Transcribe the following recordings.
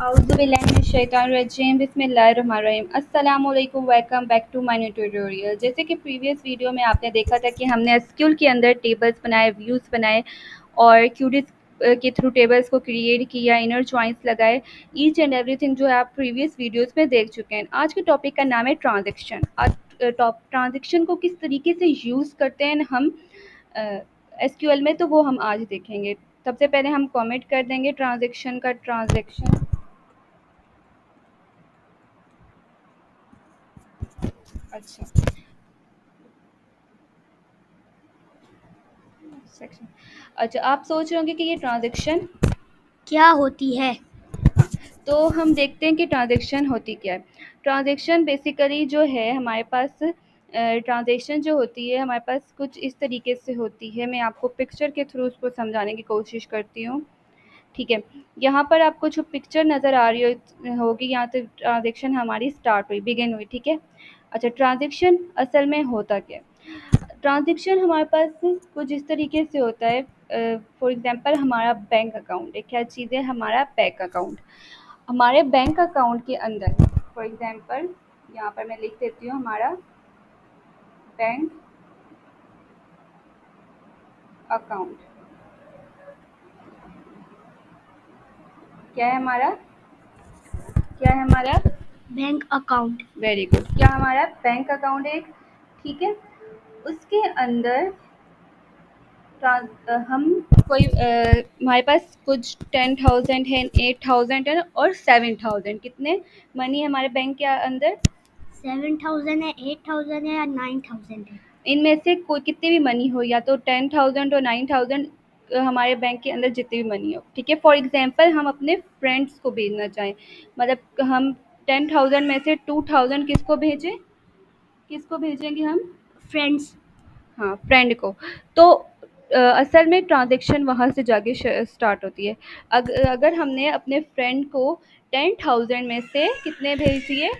औज़ुबिल्लाहिमिनश्शैतानिर्रजीम बिस्मिल्लाहिर्रहमानिर्रहीम अस्सलामुअलैकुम welcome back to my new tutorial. जैसे कि प्रीवियस वीडियो में आपने देखा था कि हमने एसक्यूएल के अंदर टेबल्स बनाए, व्यूज़ बनाए और क्यूरीज के थ्रू टेबल्स को क्रिएट किया, इनर जॉइंट्स लगाए, ईच एंड एवरीथिंग जो है आप प्रीवियस वीडियोस में देख चुके हैं। आज के टॉपिक का नाम है ट्रांजैक्शन। आज ट्रांजैक्शन को किस तरीके से यूज़ करते हैं हम एसक्यूएल में, तो वो हम आज देखेंगे। सबसे पहले हम कमेंट कर देंगे ट्रांजैक्शन का। ट्रांजैक्शन अच्छा सेक्शन अच्छा, आप सोच रहे होंगे कि ये ट्रांजैक्शन क्या होती है। तो हम देखते हैं कि ट्रांजैक्शन होती क्या है। ट्रांजैक्शन बेसिकली जो है हमारे पास ट्रांजैक्शन जो होती है हमारे पास कुछ इस तरीके से होती है। मैं आपको पिक्चर के थ्रू उसको समझाने की कोशिश करती हूँ। ठीक है, यहाँ पर आपको जो पिक्चर नज़र आ रही होगी, यहाँ तक ट्रांजैक्शन हमारी स्टार्ट हुई, बिगिन हुई। ठीक है, अच्छा ट्रांजैक्शन असल में होता क्या है। ट्रांजैक्शन हमारे पास कुछ इस तरीके से होता है। फॉर एग्जांपल हमारा बैंक अकाउंट एक क्या चीज़ है, हमारा बैंक अकाउंट। हमारे बैंक अकाउंट के अंदर फॉर एग्जांपल यहाँ पर मैं लिख देती हूँ हमारा बैंक अकाउंट। क्या है हमारा, क्या है हमारा बैंक अकाउंट। वेरी गुड, क्या हमारा बैंक अकाउंट है एक। ठीक है, उसके अंदर हम कोई हमारे पास कुछ 10,000 है, 8,000 है और 7,000, कितने मनी है हमारे बैंक के अंदर। 7,000 है, 8,000 है या 9,000 है। इनमें से कोई कितनी भी मनी हो, या तो 10,000 और 9,000, हमारे बैंक के अंदर जितनी भी मनी हो। ठीक है, फॉर एग्जांपल हम अपने फ्रेंड्स को भेजना चाहें, मतलब हम 10,000 में से 2,000 किसको भेजें, किसको भेजेंगे हम, फ्रेंड्स। हाँ फ्रेंड को। तो असल में ट्रांजैक्शन वहाँ से जाके स्टार्ट होती है। अगर हमने अपने फ्रेंड को 10,000 में से कितने भेज दिए,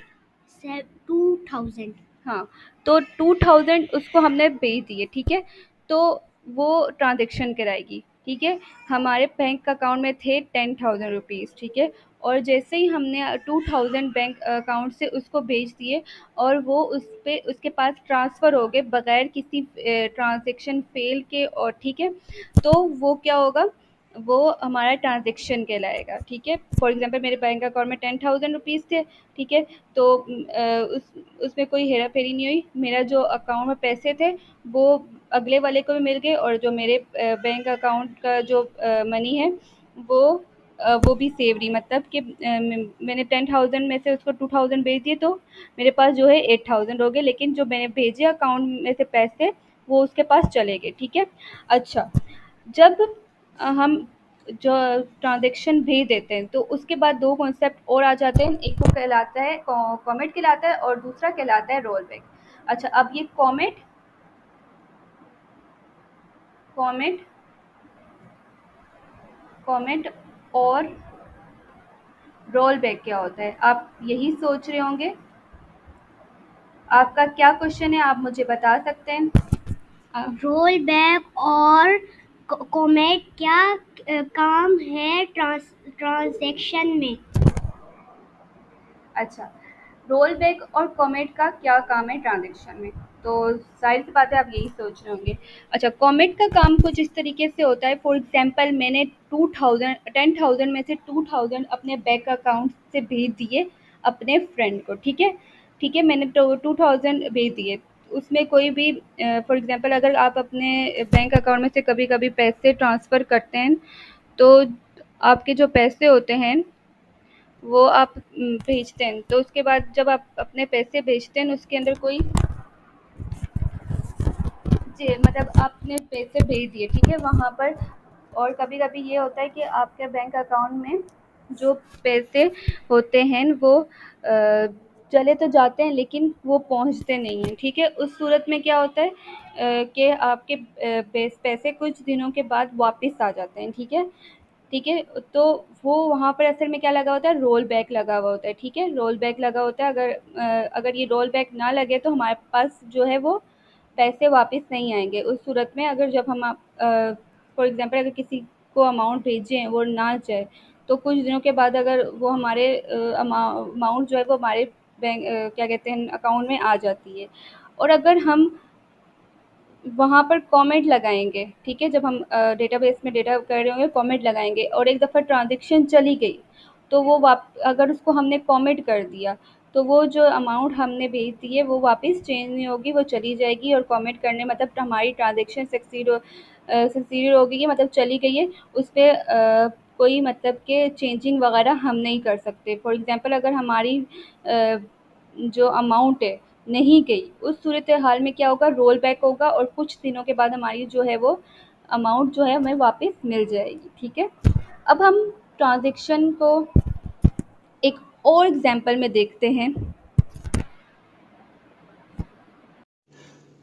2,000। हाँ, तो 2,000 उसको हमने भेज दिए। ठीक है, तो वो ट्रांजैक्शन कराएगी। ठीक है, हमारे बैंक अकाउंट में थे 10,000 रुपीज़। ठीक है, और जैसे ही हमने 2,000 बैंक अकाउंट से उसको भेज दिए और वो उस पे उसके पास ट्रांसफ़र हो गए बगैर किसी ट्रांजैक्शन फेल के, और ठीक है, तो वो क्या होगा, वो हमारा ट्रांजैक्शन कहलाएगा। ठीक है, फॉर एग्जांपल मेरे बैंक अकाउंट में 10,000 रुपीज़ थे। ठीक है, तो उसमें कोई हेरा फेरी नहीं हुई, मेरा जो अकाउंट में पैसे थे वो अगले वाले को भी मिल गए, और जो मेरे बैंक अकाउंट का जो मनी है वो भी सेव रही। मतलब कि मैंने 10,000 में से उसको 2,000 भेज दिए, तो मेरे पास जो है 8,000 हो गए, लेकिन जो मैंने भेजे अकाउंट में से पैसे वो उसके पास चले गए। ठीक है, अच्छा जब हम जो ट्रांजैक्शन भेज देते हैं तो उसके बाद दो कॉन्सेप्ट और आ जाते हैं। एक को कहलाता है कॉमेट कहलाता है और दूसरा कहलाता है रोल बैक। अच्छा, अब ये कॉमेट कॉमेट कॉमेट और रोल बैक क्या होता है, आप यही सोच रहे होंगे। आपका क्या क्वेश्चन है, आप मुझे बता सकते हैं। रोल बैक और कॉमेट क्या काम है ट्रांजैक्शन में। अच्छा, रोल बैक और कॉमेट का क्या काम है ट्रांजैक्शन में, तो जाहिर सी बात है आप यही सोच रहे होंगे। अच्छा, कॉमेट का काम कुछ इस तरीके से होता है। फॉर एग्जांपल मैंने 10,000 में से 2,000 अपने बैंक अकाउंट से भेज दिए अपने फ्रेंड को। ठीक है, ठीक है, मैंने 2,000 भेज दिए। उसमें कोई भी फॉर एग्जांपल अगर आप अपने बैंक अकाउंट में से कभी कभी पैसे ट्रांसफ़र करते हैं, तो आपके जो पैसे होते हैं वो आप भेजते हैं, तो उसके बाद जब आप अपने पैसे भेजते हैं उसके अंदर कोई जी मतलब आपने पैसे भेज दिए। ठीक है, वहाँ पर और कभी कभी ये होता है कि आपके बैंक अकाउंट में जो पैसे होते हैं वो चले तो जाते हैं लेकिन वो पहुँचते नहीं हैं। ठीक है, उस सूरत में क्या होता है कि आपके पैसे कुछ दिनों के बाद वापस आ जाते हैं। ठीक है, ठीक है, तो वो वहाँ पर असल में क्या लगा होता है, रोल बैक लगा हुआ होता है। ठीक है, रोल बैक लगा होता है। अगर ये रोल बैक ना लगे तो हमारे पास जो है वो पैसे वापस नहीं आएंगे। उस सूरत में अगर जब हम फॉर एग्जांपल अगर किसी को अमाउंट भेजें वो ना जाए, तो कुछ दिनों के बाद अगर वो हमारे अमाउंट जो है वो हमारे क्या कहते हैं अकाउंट में आ जाती है। और अगर हम वहाँ पर कमेंट लगाएँगे, ठीक है? जब हम डेटाबेस में डेटा कर रहे होंगे कमेंट लगाएँगे और एक दफ़ा ट्रांज़ैक्शन चली गई, तो वो वाप अगर उसको हमने कमेंट कर दिया, तो वो जो अमाउंट हमने भेज दी है वो वापस चेंज नहीं होगी, वो चली जाएगी और कमेंट करने मतलब हमारी ट्रांज़ैक्शन सक्सीड हो गई है मतलब चली गई है, उसपे कोई मतलब के चेंजिंग वग़ैरह हम नहीं कर सकते। फॉर एग्ज़ाम्पल अगर हमारी जो अमाउंट है नहीं गई, उस सूरत हाल में क्या होगा रोल बैक होगा और कुछ दिनों के बाद हमारी जो है वो अमाउंट जो है हमें वापस मिल जाएगी, ठीक है? अब हम ट्रांज़ैक्शन को एक और एग्ज़ाम्पल में देखते हैं।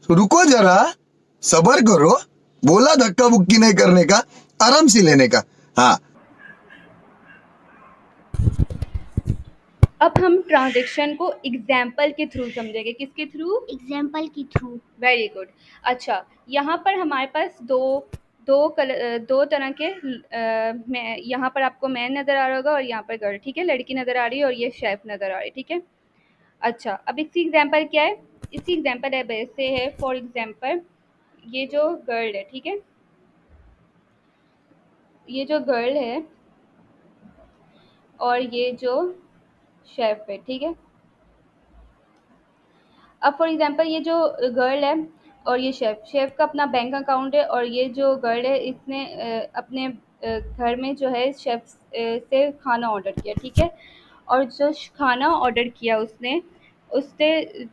तो रुको जरा, सबर करो। बोला धक्का बुक्की नहीं करने का, आराम से लेने का। हाँ, अब हम ट्रांज़ैक्शन को एग्ज़ाम्पल के थ्रू समझेंगे, किसके थ्रू? एग्जाम्पल के थ्रू। Very good. अच्छा, यहाँ पर हमारे पास दो तरह के मैं यहाँ पर आपको मैन नज़र आ रहा होगा और यहाँ पर गर्ल, ठीक है? लड़की नज़र आ रही है और ये शेफ़ नज़र आ रही है, ठीक है? अच्छा, अब इसकी एग्ज़ाम्पल क्या है? इसकी एग्ज़ाम्पल है वैसे है फॉर एग्ज़ाम्पल ये जो गर्ल है, ठीक है? ये जो गर्ल है और ये जो शेफ़ है, ठीक है? अब फॉर एग्ज़ाम्पल ये जो गर्ल है और ये शेफ़ का अपना बैंक अकाउंट है और ये जो गर्ल है इसने अपने घर में जो है शेफ़ से खाना ऑर्डर किया, ठीक है? और जो खाना ऑर्डर किया उसने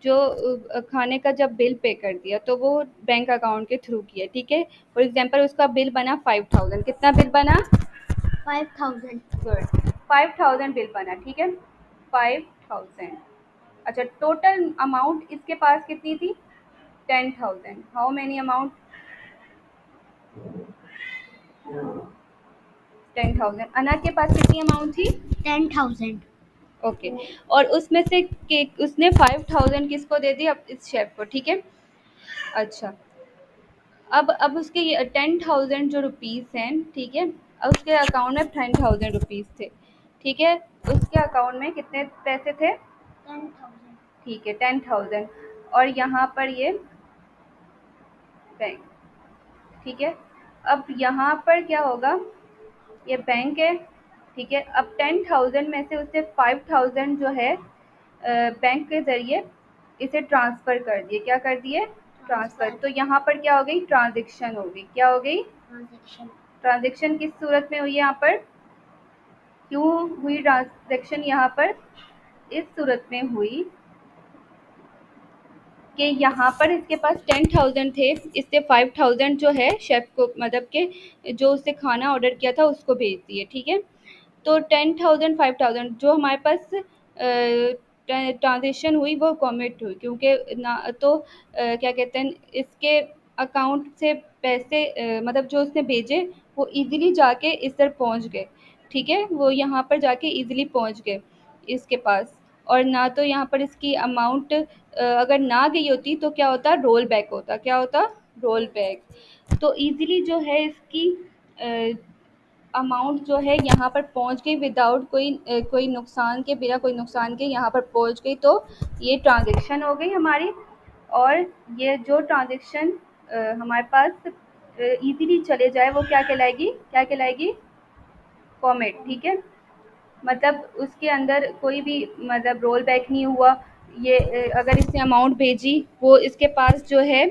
जो खाने का जब बिल पे कर दिया तो वो बैंक अकाउंट के थ्रू किया, ठीक है? फॉर एग्ज़ाम्पल उसका बिल बना 5000, कितना बिल बना? 5000। गुड, 5000 बिल बना, ठीक है? 5000। अच्छा, टोटल अमाउंट इसके पास कितनी थी? 10,000। How many amount? 10,000। अना के पास कितनी अमाउंट थी? 10,000। ओके। और उसमें से उसने 5,000 किसको दे दी? अब इस शेफ को, ठीक है? अच्छा, अब उसके ये 10,000 जो रुपीज़ हैं, ठीक है? अब उसके अकाउंट में 10,000 रुपीज़ थे, ठीक है? उसके अकाउंट में कितने पैसे थे? 10,000। ठीक है, 10,000। और यहाँ पर ये बैंक, ठीक है? अब यहाँ पर क्या होगा? ये बैंक है, ठीक है? अब 10,000 में से उसने 5,000 जो है बैंक के ज़रिए इसे ट्रांसफ़र कर दिए। क्या कर दिए? ट्रांसफ़र। तो यहाँ पर क्या हो गई? ट्रांज़ैक्शन हो गई। क्या हो गई? ट्रांजेक्शन। ट्रांज़ैक्शन किस सूरत में हुई यहाँ पर? क्यों हुई ट्रांज़ैक्शन यहाँ पर? इस सूरत में हुई कि यहाँ पर इसके पास 10,000 थे, इससे 5,000 जो है शेफ़ को मतलब के जो उसने खाना ऑर्डर किया था उसको भेज दिए, ठीक है? तो 10,000 5,000 जो हमारे पास ट्रांज़ैक्शन हुई वो कमिट हुई क्योंकि ना तो क्या कहते हैं इसके अकाउंट से पैसे मतलब जो उसने भेजे वो ईज़िली जाके इस तक पहुँच गए, ठीक है? वो यहाँ पर जाके ईज़िली पहुँच गए इसके पास। और ना तो यहाँ पर इसकी अमाउंट अगर ना गई होती तो क्या होता? रोल बैक होता। क्या होता? Roll back. तो ईज़िली जो है इसकी अ, अमाउंट जो है यहाँ पर पहुँच गई विदाउट कोई नुकसान के, बिना कोई नुकसान के यहाँ पर पहुँच गई, तो ये ट्रांज़ैक्शन हो गई हमारी। और ये जो ट्रांज़ैक्शन हमारे पास ईज़िली चले जाए वो क्या कहलाएगी? क्या कहलाएगी? कॉमेट, ठीक है? मतलब उसके अंदर कोई भी मतलब रोल बैक नहीं हुआ। ये अगर इसने अमाउंट भेजी वो इसके पास जो है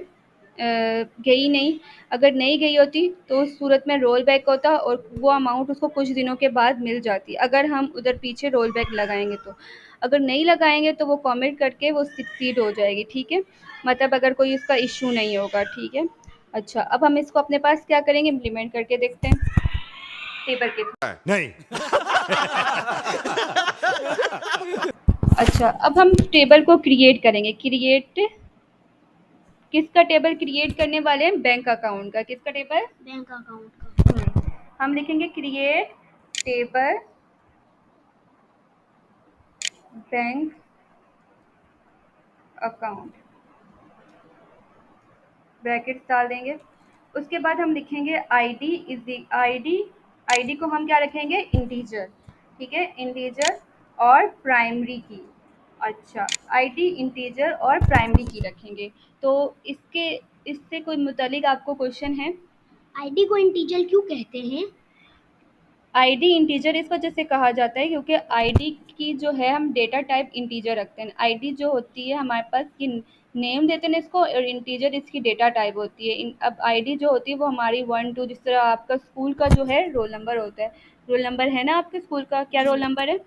गई नहीं। अगर नहीं गई होती तो उस सूरत में रोल बैक होता और वो अमाउंट उसको कुछ दिनों के बाद मिल जाती अगर हम उधर पीछे रोल बैक लगाएंगे तो। अगर नहीं लगाएंगे तो वो कमिट करके वो सक्सीड हो जाएगी, ठीक है? मतलब अगर कोई उसका इशू नहीं होगा, ठीक है? अच्छा, अब हम इसको अपने पास क्या करेंगे? इम्प्लीमेंट करके देखते हैं टेबल के थ्रू। नहीं। अच्छा, अब हम टेबल को क्रिएट करेंगे। क्रिएट किसका टेबल क्रिएट करने वाले हैं? बैंक अकाउंट का। किसका टेबल? बैंक अकाउंट का। हम लिखेंगे create table bank account, brackets डाल देंगे। उसके बाद हम लिखेंगे आईडी आईडी को हम क्या रखेंगे, इंटीजर, ठीक है, इंटीजर और प्राइमरी की। अच्छा, आईडी इंटीजर और प्राइमरी की रखेंगे। तो इससे कोई मुतालिक आपको क्वेश्चन है? आईडी को इंटीजर क्यों कहते हैं? आईडी इंटीजर इस वजह से कहा जाता है क्योंकि आईडी की जो है हम डेटा टाइप इंटीजर रखते हैं। आईडी जो होती है हमारे पास की नेम देते हैं इसको, और इंटीजर इसकी डेटा टाइप होती है। अब आईडी जो होती है वो हमारी 1 2, जिस तरह आपका स्कूल का जो है रोल नंबर होता है। रोल नंबर है ना आपके स्कूल का? क्या रोल नंबर है?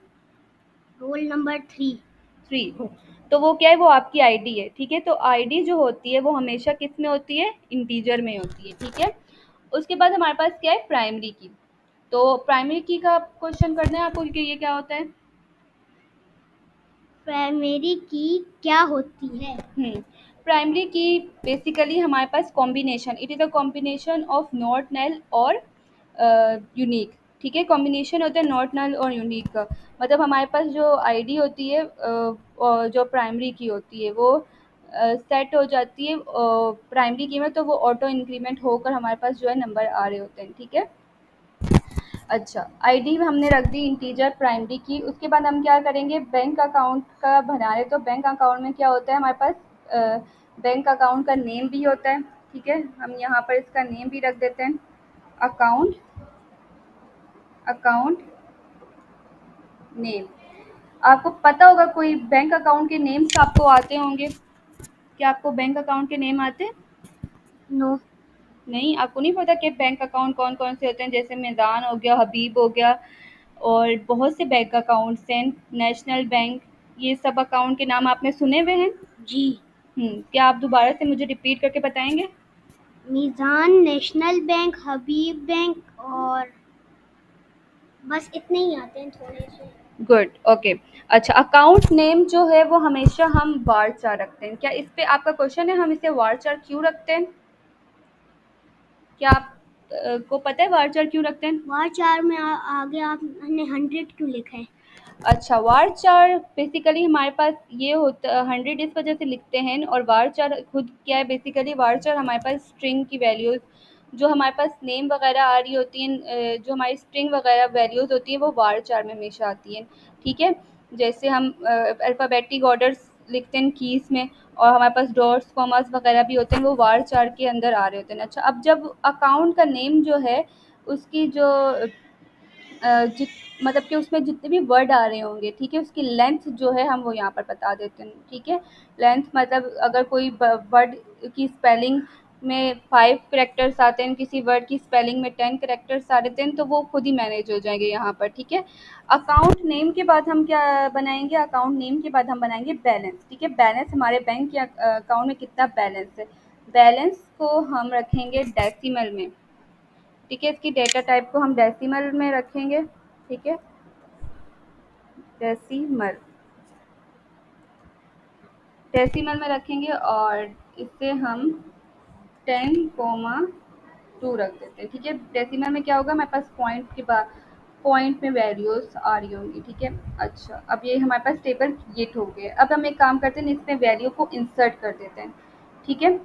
Roll number 3। 3। तो वो क्या है, वो आपकी आईडी है, ठीक है। तो आईडी जो होती है वो हमेशा किस में होती है, इंटीजर में होती है, ठीक है। उसके बाद हमारे पास क्या है, प्राइमरी की। तो प्राइमरी की का क्वेश्चन करना है आपको कि ये क्या होता है? प्राइमरी की क्या होती है? प्राइमरी की बेसिकली हमारे पास combination, it is a combination of not null और यूनिक, ठीक है। कॉम्बिनेशन होता है नॉट नल और यूनिक का। मतलब हमारे पास जो आईडी होती है और जो प्राइमरी की होती है वो सेट हो जाती है प्राइमरी की में, तो वो ऑटो इंक्रीमेंट होकर हमारे पास जो है नंबर आ रहे होते हैं, ठीक है। अच्छा, आईडी हमने रख दी इंटीजर प्राइमरी की। उसके बाद हम क्या करेंगे, बैंक अकाउंट का बना रहे, तो बैंक अकाउंट में क्या होता है हमारे पास, बैंक अकाउंट का नेम भी होता है, ठीक है। हम यहाँ पर इसका नेम भी रख देते हैं, अकाउंट अकाउंट नेम। आपको पता होगा कोई बैंक अकाउंट के नेम्स आपको आते होंगे, क्या आपको बैंक अकाउंट के नेम आते हैं? नो। नहीं, आपको नहीं पता कि बैंक अकाउंट कौन कौन से होते हैं? जैसे मैदान हो गया, हबीब हो गया, और बहुत से बैंक अकाउंट्स हैं, नेशनल बैंक, ये सब अकाउंट के नाम आपने सुने हुए हैं? जी। क्या आप दोबारा से मुझे रिपीट करके बताएंगे? मीज़ान, नेशनल बैंक, हबीब बैंक, और बस इतने ही आते हैं थोड़े से। Good, okay. अच्छा, अकाउंट नेम जो है वो हमेशा हम वारचार रखते हैं। क्या इस पे आपका क्वेश्चन है, हम इसे वारचार क्यों रखते हैं? क्या आप को पता है वारचार क्यों रखते हैं? वार चार में आगे आपने 100 क्यों लिखा है? अच्छा, वारचार बेसिकली हमारे पास ये होता 100 इस वजह से लिखते हैं, और वारचार खुद क्या है, बेसिकली वारचार हमारे पास स्ट्रिंग की वैल्यूज़ जो हमारे पास नेम वगैरह आ रही होती हैं, जो हमारी स्ट्रिंग वगैरह वैल्यूज़ होती हैं वो वारचार में हमेशा आती हैं, ठीक है। जैसे हम अल्फ़ाबेटिक ऑर्डर्स लिखते हैं कीज़ में, और हमारे पास डॉट्स कॉमास वगैरह भी होते हैं, वो वारचार के अंदर आ रहे होते हैं। अच्छा, अब जब अकाउंट का नेम जो है उसकी जो जित मतलब कि उसमें जितने भी वर्ड आ रहे होंगे, ठीक है, उसकी लेंथ जो है हम वो यहाँ पर बता देते हैं, ठीक है। लेंथ मतलब अगर कोई वर्ड की स्पेलिंग में 5 कैरेक्टर्स आते हैं, किसी वर्ड की स्पेलिंग में 10 कैरेक्टर्स आ रहे हैं, तो वो खुद ही मैनेज हो जाएंगे यहाँ पर, ठीक है। अकाउंट नेम के बाद हम क्या बनाएंगे, अकाउंट नेम के बाद हम बनाएंगे बैलेंस, ठीक है। बैलेंस, हमारे बैंक के अकाउंट में कितना बैलेंस है, बैलेंस को हम रखेंगे डेसिमल में, ठीक है। इसकी डेटा टाइप को हम डेसिमल में रखेंगे, ठीक है, डेसिमल डेसिमल में रखेंगे, और इसे हम 10,2 रख देते हैं, ठीक है। डेसिमल में क्या होगा, हमारे पास पॉइंट के बाद पॉइंट में वैल्यूज आ रही होंगी, ठीक है। अच्छा, अब ये हमारे पास टेबल क्रिएट हो गया। अब हम एक काम करते हैं, इसमें वैल्यू को इंसर्ट कर देते हैं, ठीक है।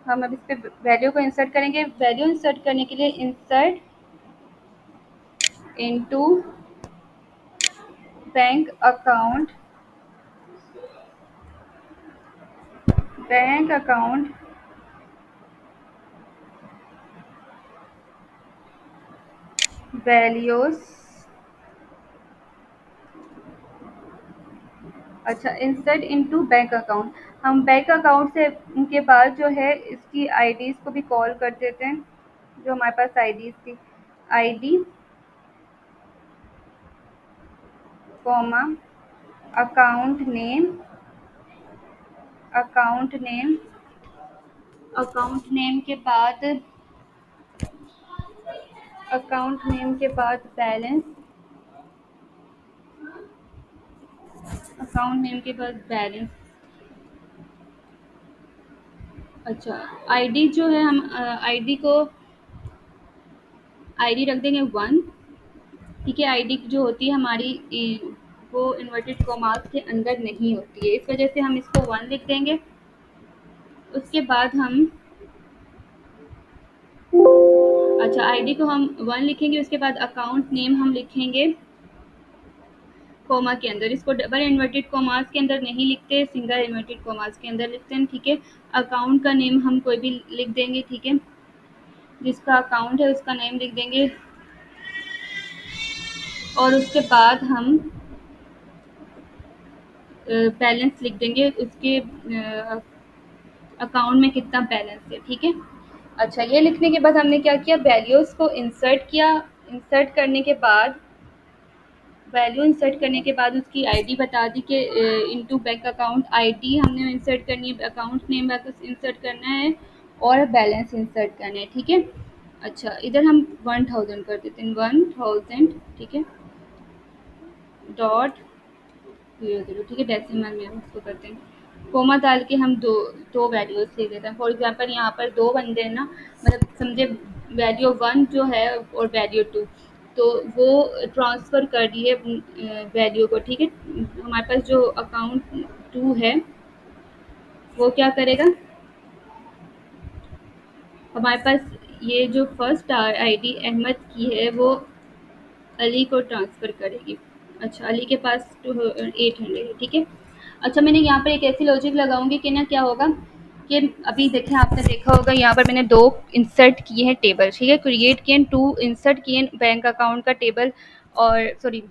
हम अब इस पर वैल्यू को इंसर्ट करेंगे। वैल्यू इंसर्ट करने के लिए insert into bank account bank account values. अच्छा, इंसर्ट इनटू बैंक अकाउंट, हम बैंक अकाउंट से के बाद जो है इसकी आईडीज को भी कॉल कर देते हैं, जो हमारे पास आईडीज थी, ID comma account name account name account name के बाद बैलेंस, अकाउंट नेम के बाद बैलेंस। अच्छा, आईडी जो है हम आईडी रख देंगे 1, ठीक है। आईडी जो होती है हमारी वो इन्वर्टेड कॉमास के अंदर नहीं होती है, इस वजह से हम इसको 1 लिख देंगे। उसके बाद हम अच्छा, आईडी को हम 1 लिखेंगे, उसके बाद अकाउंट नेम हम लिखेंगे कॉमा के अंदर। इसको डबल इन्वर्टेड कॉमास के अंदर नहीं लिखते, सिंगल इन्वर्टेड कॉमास के अंदर लिखते हैं, ठीक है। अकाउंट का नेम हम कोई भी लिख देंगे, ठीक है, जिसका अकाउंट है उसका नेम लिख देंगे, और उसके बाद हम बैलेंस लिख देंगे, उसके अकाउंट में कितना बैलेंस है, ठीक है। अच्छा, ये लिखने के बाद हमने क्या किया, वैल्यूज़ को इंसर्ट किया। इंसर्ट करने के बाद वैल्यू इंसर्ट करने के बाद उसकी आईडी बता दी कि इनटू बैंक अकाउंट आईडी हमने इंसर्ट करनी है, अकाउंट नेम इंसर्ट करना है, और बैलेंस इंसर्ट करना है, ठीक है। अच्छा, इधर हम 1000 कर देते हैं, 1000, ठीक है, डॉट 00, ठीक है, डेसिमल में हम उसको करते हैं, कोमा डाल के हम दो वैल्यूज़ ले लेते हैं। फॉर एग्जांपल यहाँ पर 2 बंदे हैं ना, मतलब समझे वैल्यू 1 जो है और वैल्यू 2, तो वो ट्रांसफ़र कर दिए वैल्यू को, ठीक है। हमारे पास जो अकाउंट 2 है वो क्या करेगा, हमारे पास ये जो फर्स्ट आईडी अहमद की है वो अली को ट्रांसफ़र करेगी। अच्छा, अली के पास 800 है, ठीक है। अच्छा, मैंने यहाँ पर एक ऐसी लॉजिक लगाऊंगी कि ना क्या होगा कि अभी देखें, आपने देखा होगा यहाँ पर मैंने 2 इंसर्ट किए हैं टेबल, ठीक है, क्रिएट किए हैं, 2 इंसर्ट किए हैं बैंक अकाउंट का टेबल, और सॉरी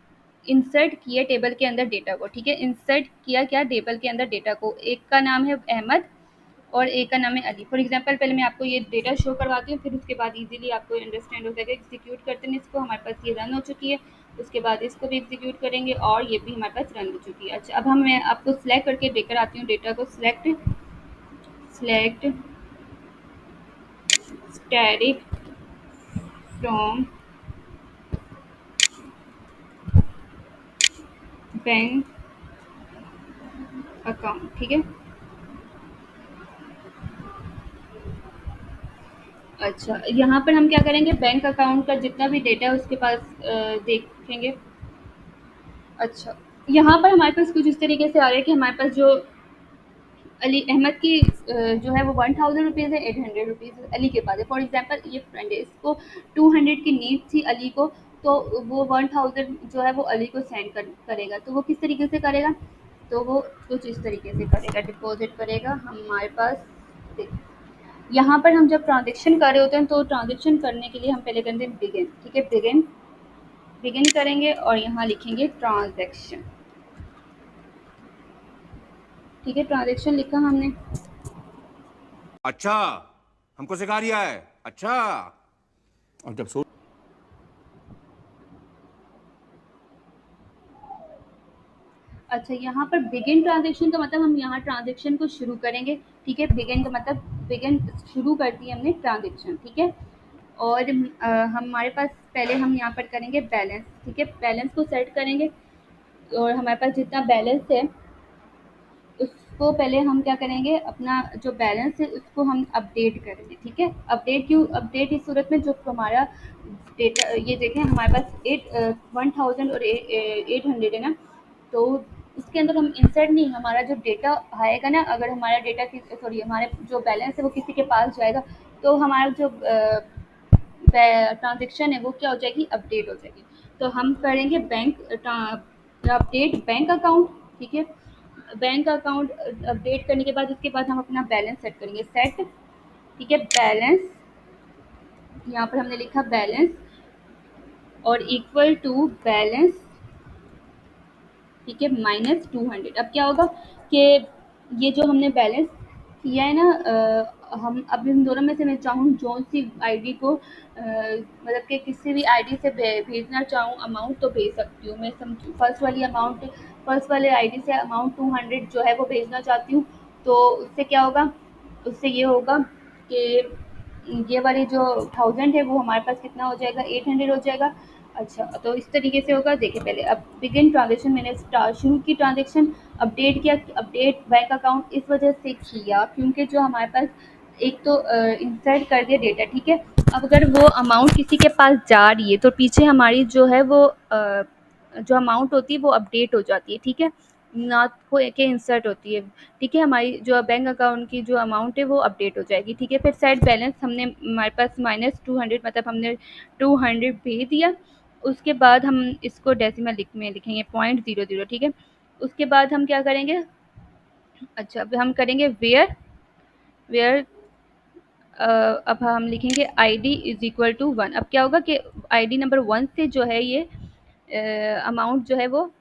इंसर्ट किए टेबल के अंदर डेटा को, ठीक है। इंसर्ट किया क्या, टेबल के अंदर डेटा को, एक का नाम है अहमद और एक का नाम है अली। फॉर एग्जांपल पहले मैं आपको ये डेटा शो करवाती हूँ, फिर उसके बाद इजीली आपको अंडरस्टैंड हो जाएगा। एग्जीक्यूट करते हैं इसको, हमारे पास ये रन हो चुकी है, उसके बाद इसको भी एग्जीक्यूट करेंगे और ये भी हमारे पास रन हो चुकी है। अच्छा, अब हम मैं आपको सिलेक्ट करके देकर आती हूँ डेटा को, select static from bank account, ठीक है। अच्छा, यहाँ पर हम क्या करेंगे, बैंक अकाउंट का जितना भी डेटा है उसके पास देखेंगे। अच्छा, यहाँ पर हमारे पास कुछ इस तरीके से आ रहा है कि हमारे पास जो अली अहमद की जो है वो 1000 रुपीज़ है, 800 रुपीज़ अली के पास है। फॉर एग्जांपल ये फ्रेंड है, इसको 200 की नीड थी अली को, तो वो 1000 जो है वो अली को सेंड करेगा। तो वो किस तरीके से करेगा, तो वो कुछ इस तरीके से करेगा, डिपॉजिट करेगा हमारे पास। देख, यहाँ पर हम जब ट्रांजेक्शन कर रहे होते हैं तो ट्रांजेक्शन करने के लिए हम पहले करते हैं बिगिन, ठीक है, बिगिन करेंगे और यहाँ लिखेंगे ट्रांजेक्शन, ठीक है। ट्रांजेक्शन लिखा हमने। अच्छा, हमको सिखा रिया है। अच्छा, और जब सो अच्छा, यहाँ पर बिगिन ट्रांजेक्शन का मतलब हम यहाँ ट्रांजेक्शन को शुरू करेंगे, ठीक है। बिगिन का मतलब बिगिन शुरू कर दी हमने ट्रांजेक्शन, ठीक है। और हमारे पास पहले हम यहाँ पर करेंगे बैलेंस, ठीक है, बैलेंस को सेट करेंगे, और हमारे पास जितना बैलेंस है उसको पहले हम क्या करेंगे, अपना जो बैलेंस है उसको हम अपडेट करेंगे, ठीक है। अपडेट क्यों, अपडेट इस सूरत में जो हमारा डेटा, ये देखें हमारे पास 1000 और 800 है ना, तो उसके अंदर हम इंसर्ट नहीं, हमारा जो डेटा आएगा ना, अगर हमारा डेटा सॉरी हमारे जो बैलेंस है वो किसी के पास जाएगा, तो हमारा जो ट्रांजेक्शन है वो क्या हो जाएगी, अपडेट हो जाएगी। तो हम करेंगे अपडेट बैंक अकाउंट, ठीक है। बैंक अकाउंट अपडेट करने के बाद उसके बाद हम अपना बैलेंस सेट करेंगे, सेट, ठीक है, बैलेंस, यहाँ पर हमने लिखा बैलेंस और इक्वल टू बैलेंस, ठीक है, -200। अब क्या होगा कि ये जो हमने बैलेंस किया है ना, हम अब इन दोनों में से मैं चाहूँ जो सी आईडी को मतलब कि किसी भी आईडी से भेजना चाहूँ अमाउंट तो भेज सकती हूँ मैं, समझ फर्स्ट वाले आईडी से अमाउंट 200 जो है वो भेजना चाहती हूँ। तो उससे क्या होगा, उससे ये होगा कि ये वाली जो 1000 है वो हमारे पास कितना हो जाएगा, 800 हो जाएगा। अच्छा, तो इस तरीके से होगा। देखिए पहले अब बिगिन ट्रांजेक्शन मैंने शुरू की ट्रांजेक्शन, अपडेट किया, अपडेट बैंक अकाउंट इस वजह से किया क्योंकि जो हमारे पास एक तो इंसर्ट कर दिया डेटा, ठीक है। अब अगर वो अमाउंट किसी के पास जा रही है तो पीछे हमारी जो है वो जो अमाउंट होती है वो अपडेट हो जाती है, ठीक है। नाथ को के इंसर्ट होती है, ठीक है। हमारी जो बैंक अकाउंट की जो अमाउंट है वो अपडेट हो जाएगी, ठीक है। फिर सेट बैलेंस हमने हमारे पास -200 मतलब हमने 200 भेज दिया। उसके बाद हम इसको डेसिमल में लिखेंगे 0.00, ठीक है। उसके बाद हम क्या करेंगे, अच्छा अब हम करेंगे वेयर वेयर अब हम लिखेंगे ID इज इक्वल टू 1। अब क्या होगा कि ID नंबर 1 से जो है ये अमाउंट जो है वो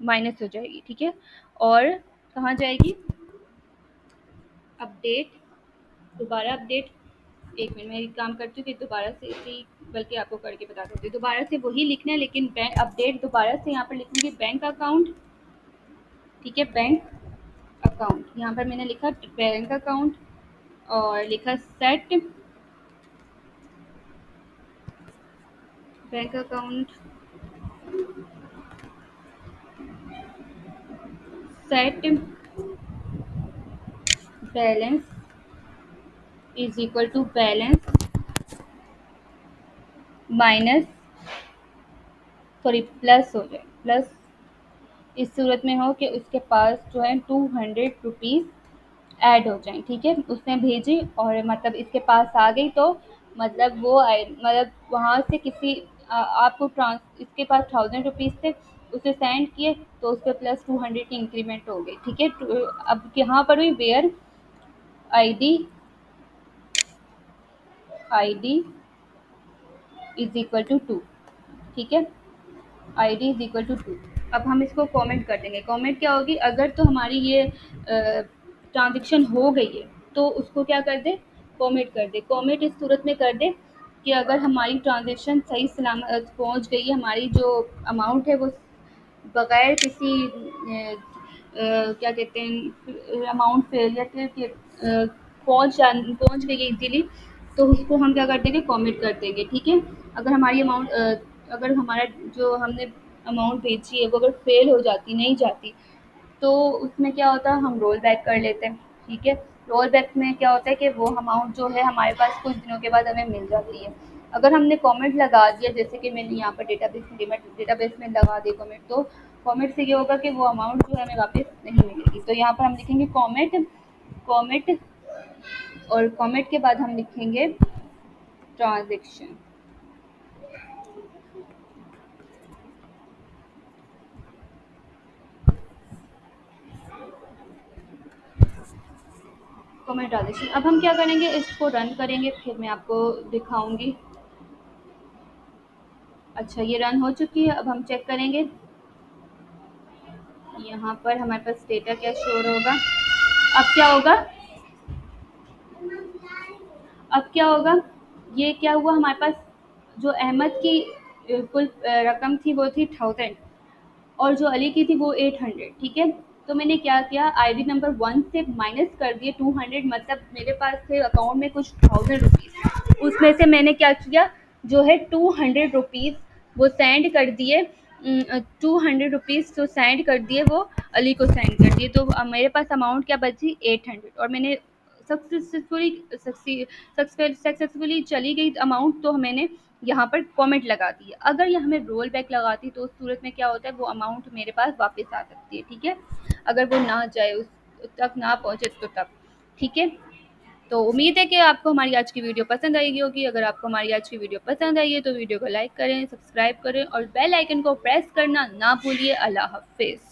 माइनस हो जाएगी, ठीक है। और कहाँ जाएगी, अपडेट, दोबारा अपडेट, एक मिनट मैं एक काम करती हूँ कि दोबारा से इसी, बल्कि आपको करके बता देती हूँ। दोबारा से वही लिखना है, लेकिन बैंक अपडेट दोबारा से यहाँ पर लिखूँगी बैंक अकाउंट, ठीक है। बैंक अकाउंट, यहाँ पर मैंने लिखा बैंक अकाउंट और लिखा set bank account set balance is equal to balance minus, sorry plus हो जाए, प्लस इस सूरत में हो कि उसके पास जो है 200 रुपीज़ ऐड हो जाएँ, ठीक है। उसने भेजी और मतलब इसके पास आ गई, तो मतलब वो आए, मतलब वहाँ से किसी आपको ट्रांस इसके पास 1000 रुपीज़ थे, उसे सेंड किए तो उस पर प्लस 200 की इंक्रीमेंट हो गई, ठीक है। अब यहाँ पर हुई where ID ID is equal to 2, ठीक है। ID is equal to 2। अब हम इसको कमेंट कर देंगे। कमेंट क्या होगी, अगर तो हमारी ये ट्रांजेक्शन हो गई है तो उसको क्या कर दे, कमेंट कर दे। कमेंट इस सूरत में कर दे कि अगर हमारी ट्रांजेक्शन सही सलामत पहुंच गई है, हमारी जो अमाउंट है वो बगैर किसी क्या कहते हैं अमाउंट फेलियर के पहुंच गई है इजीली, तो उसको हम क्या कर देंगे, कमिट कर देंगे, ठीक है। अगर हमारी अमाउंट अगर हमारा जो हमने अमाउंट भेजी है वो अगर फेल हो जाती, नहीं जाती, तो उसमें क्या होता है, हम रोल बैक कर लेते हैं, ठीक है। रोल बैक में क्या होता है कि वो अमाउंट जो है हमारे पास कुछ दिनों के बाद हमें मिल जाती है। अगर हमने कमेंट लगा दिया, जैसे कि मैंने यहाँ पर डेटाबेस में लगा दी कमेंट, तो कमेंट से ये होगा कि वो अमाउंट जो है हमें वापस नहीं मिलेगी। तो यहाँ पर हम लिखेंगे कमेंट कमेंट और कमेंट के बाद हम लिखेंगे ट्रांजेक्शन। Comment transaction. अब हम क्या करेंगे, इसको रन करेंगे, फिर मैं आपको दिखाऊंगी। अच्छा ये रन हो चुकी है। अब हम चेक करेंगे, यहाँ पर हमारे पास डेटा क्या शोर होगा। अब क्या होगा, अब क्या होगा, ये क्या हुआ, हमारे पास जो अहमद की कुल रकम थी वो थी 1000 और जो अली की थी वो 800, ठीक है। तो मैंने क्या किया, ID नंबर 1 से माइनस कर दिए 200, मतलब मेरे पास थे अकाउंट में कुछ 1000 रुपीज़, उसमें से मैंने क्या किया, जो है 200 रुपीज़ वो सेंड कर दिए, 200 रुपीज़ तो सेंड कर दिए, वो अली को सेंड कर दिए। तो मेरे पास अमाउंट क्या बची, 800, और मैंने सक्सेसफुली चली गई अमाउंट, तो मैंने यहाँ पर कमेंट लगा दी है। अगर ये हमें रोल बैक लगाती तो उस सूरत में क्या होता है, वो अमाउंट मेरे पास वापस आ सकती है, ठीक है। अगर वो ना जाए, उस तक ना पहुँचे तो तब, ठीक है। तो उम्मीद है कि आपको हमारी आज की वीडियो पसंद आएगी होगी। अगर आपको हमारी आज की वीडियो पसंद आई है तो वीडियो को लाइक करें, सब्सक्राइब करें और बेल आइकन को प्रेस करना ना भूलिए। अल्लाह हाफिज़।